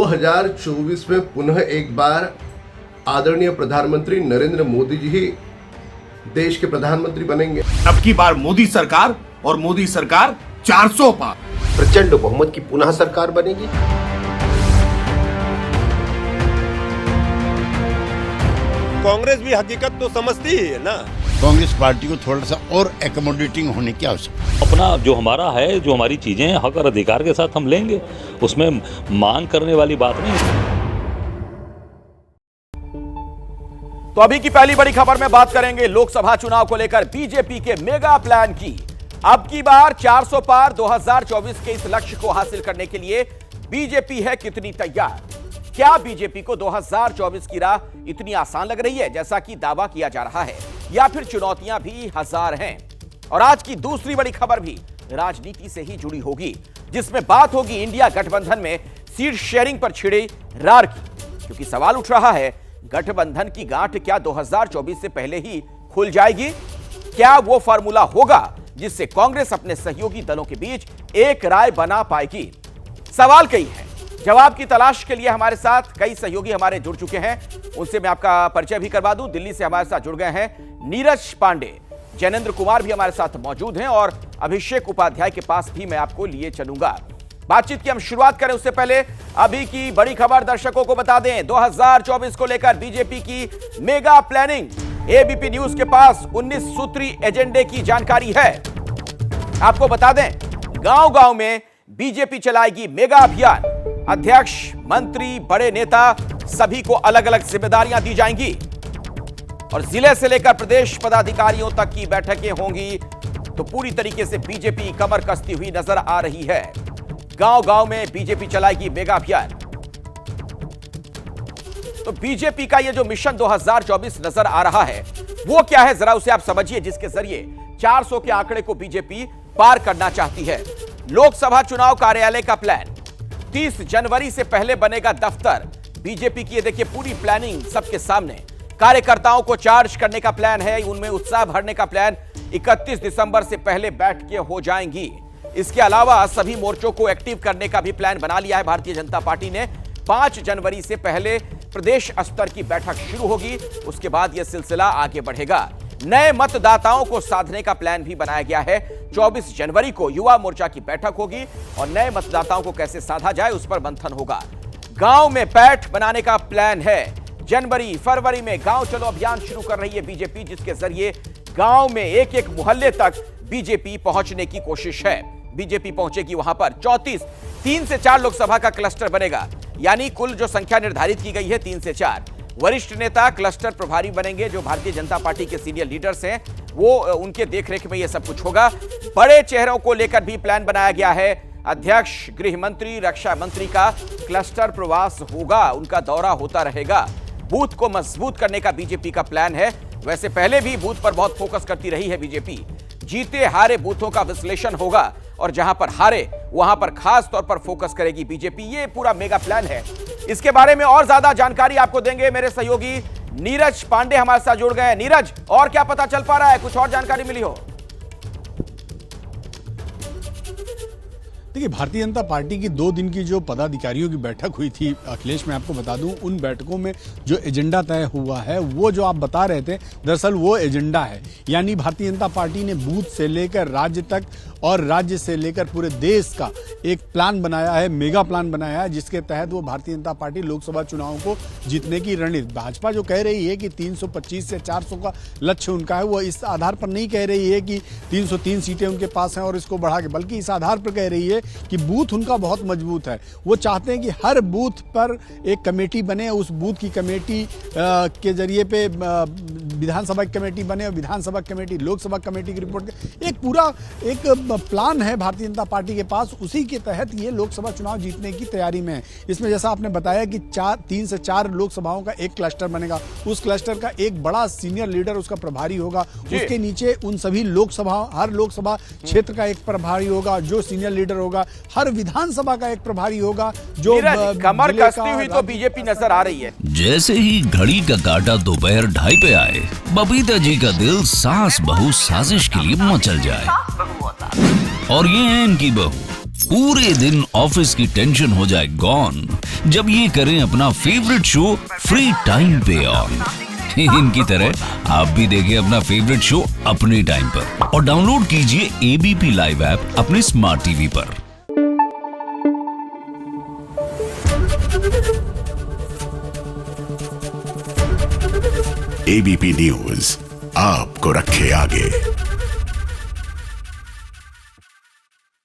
2024 में पुनः एक बार आदरणीय प्रधानमंत्री नरेंद्र मोदी जी ही देश के प्रधानमंत्री बनेंगे। अब की बार मोदी सरकार और मोदी सरकार 400 पार, प्रचंड बहुमत की पुनः सरकार बनेगी। कांग्रेस भी हकीकत तो समझती ही है ना। कांग्रेस पार्टी को थोड़ा सा और एकोमोडेटिंग होने की आवश्यकता। अपना जो हमारा है, जो हमारी चीजें हैं, हक और अधिकार के साथ हम लेंगे, उसमें मांग करने वाली बात नहीं। तो अभी की पहली बड़ी खबर में बात करेंगे लोकसभा चुनाव को लेकर बीजेपी के मेगा प्लान की। अब की बार 400 पार 2024 के इस लक्ष्य को हासिल करने के लिए बीजेपी है कितनी तैयार? क्या बीजेपी को 2024 की राह इतनी आसान लग रही है जैसा कि दावा किया जा रहा है, या फिर चुनौतियां भी हजार हैं? और आज की दूसरी बड़ी खबर भी राजनीति से ही जुड़ी होगी, जिसमें बात होगी इंडिया गठबंधन में सीट शेयरिंग पर छिड़ी रार की। क्योंकि सवाल उठ रहा है, गठबंधन की गांठ क्या 2024 से पहले ही खुल जाएगी? क्या वो फार्मूला होगा जिससे कांग्रेस अपने सहयोगी दलों के बीच एक राय बना पाएगी? सवाल कई है, जवाब की तलाश के लिए हमारे साथ कई सहयोगी हमारे जुड़ चुके हैं। उनसे मैं आपका परिचय भी करवा दूं। दिल्ली से हमारे साथ जुड़ गए हैं नीरज पांडे, जैनेंद्र कुमार भी हमारे साथ मौजूद हैं, और अभिषेक उपाध्याय के पास भी मैं आपको लिए चलूंगा। बातचीत की हम शुरुआत करें उससे पहले अभी की बड़ी खबर दर्शकों को बता दें। 2024 को लेकर बीजेपी की मेगा प्लानिंग। एबीपी न्यूज के पास 19 सूत्री एजेंडे की जानकारी है। आपको बता दें, गांव-गांव में बीजेपी चलाएगी मेगा अभियान। अध्यक्ष, मंत्री, बड़े नेता सभी को अलग अलग जिम्मेदारियां दी जाएंगी और जिले से लेकर प्रदेश पदाधिकारियों तक की बैठकें होंगी। तो पूरी तरीके से बीजेपी कमर कसती हुई नजर आ रही है। गांव-गांव में बीजेपी चलाएगी मेगा अभियान। तो बीजेपी का यह जो मिशन 2024 नजर आ रहा है, वो क्या है जरा उसे आप समझिए, जिसके जरिए 400 के आंकड़े को बीजेपी पार करना चाहती है। लोकसभा चुनाव कार्यालय का प्लान, 30 जनवरी से पहले बनेगा दफ्तर। बीजेपी की ये देखिए पूरी प्लानिंग सबके सामने। कार्यकर्ताओं को चार्ज करने का प्लान है, उनमें उत्साह भरने का प्लान। 31 दिसंबर से पहले बैठकें हो जाएंगी। इसके अलावा सभी मोर्चों को एक्टिव करने का भी प्लान बना लिया है भारतीय जनता पार्टी ने। 5 जनवरी से पहले प्रदेश स्तर की बैठक शुरू होगी, उसके बाद यह सिलसिला आगे बढ़ेगा। नए मतदाताओं को साधने का प्लान भी बनाया गया है। 24 जनवरी को युवा मोर्चा की बैठक होगी और नए मतदाताओं को कैसे साधा जाए उस पर मंथन होगा। गांव में पैठ बनाने का प्लान है। जनवरी फरवरी में गांव चलो अभियान शुरू कर रही है बीजेपी, जिसके जरिए गांव में एक एक मोहल्ले तक बीजेपी पहुंचने की कोशिश है। बीजेपी पहुंचेगी वहां पर 3 से 4 लोकसभा का क्लस्टर बनेगा, यानी कुल जो संख्या निर्धारित की गई है 3 से 4। वरिष्ठ नेता क्लस्टर प्रभारी बनेंगे, जो भारतीय जनता पार्टी के सीनियर लीडर्स हैं, वो उनके देखरेख में यह सब कुछ होगा। बड़े चेहरों को लेकर भी प्लान बनाया गया है। अध्यक्ष, गृह मंत्री, रक्षा मंत्री का क्लस्टर प्रवास होगा, उनका दौरा होता रहेगा। बूथ को मजबूत करने का बीजेपी का प्लान है। वैसे पहले भी बूथ पर बहुत फोकस करती रही है बीजेपी। जीते हारे बूथों का विश्लेषण होगा और जहां पर हारे वहां पर खास तौर पर फोकस करेगी बीजेपी। ये पूरा मेगा प्लान है। इसके बारे में और ज्यादा जानकारी आपको देंगे मेरे सहयोगी नीरज पांडे, हमारे साथ जुड़ गए हैं। नीरज, और क्या पता चल पा रहा है? कुछ और जानकारी मिली हो? देखिए, भारतीय जनता पार्टी की 2 दिन की जो पदाधिकारियों की बैठक हुई थी अखिलेश, मैं आपको बता दूं, उन बैठकों में जो एजेंडा तय हुआ है, वो जो आप बता रहे थे, दरअसल वो एजेंडा है। यानी भारतीय जनता पार्टी ने बूथ से लेकर राज्य तक और राज्य से लेकर पूरे देश का एक प्लान बनाया है, मेगा प्लान बनाया है, जिसके तहत वो भारतीय जनता पार्टी लोकसभा चुनावों को जीतने की रणनीति। भाजपा जो कह रही है कि 325 से 400 का लक्ष्य उनका है, वो इस आधार पर नहीं कह रही है कि 303 सीटें उनके पास हैं और इसको बढ़ा के, बल्कि इस आधार पर कह रही है कि बूथ उनका बहुत मजबूत है। वो चाहते हैं कि हर बूथ पर एक कमेटी बने, उस बूथ की कमेटी के जरिए पे विधानसभा की कमेटी बने और विधानसभा कमेटी लोकसभा कमेटी की रिपोर्ट। एक पूरा एक प्लान है भारतीय जनता पार्टी के पास, उसी के तहत ये लोकसभा चुनाव जीतने की तैयारी में है। इसमें जैसा आपने बताया कि 3 से 4 लोकसभाओं का एक क्लस्टर बनेगा। उस क्लस्टर का एक बड़ा सीनियर लीडर उसका प्रभारी होगा। उसके नीचे उन सभी हर लोकसभा क्षेत्र का एक प्रभारी होगा जो सीनियर लीडर होगा। हर विधानसभा का एक प्रभारी होगा जो कमर कसती हुई तो बीजेपी नजर आ रही है। जैसे ही घड़ी का काटा दोपहर 2:30 पे आए, बबीता जी का दिल सास बहू साजिश के लिए मचल जाए। और ये है इनकी बहू, पूरे दिन ऑफिस की टेंशन हो जाए गॉन, जब ये करें अपना फेवरेट शो फ्री टाइम पे ऑन। इनकी तरह आप भी देखिए अपना फेवरेट शो अपने टाइम पर और डाउनलोड कीजिए एबीपी लाइव ऐप अपने स्मार्ट टीवी पर। एबीपी न्यूज आपको रखे आगे।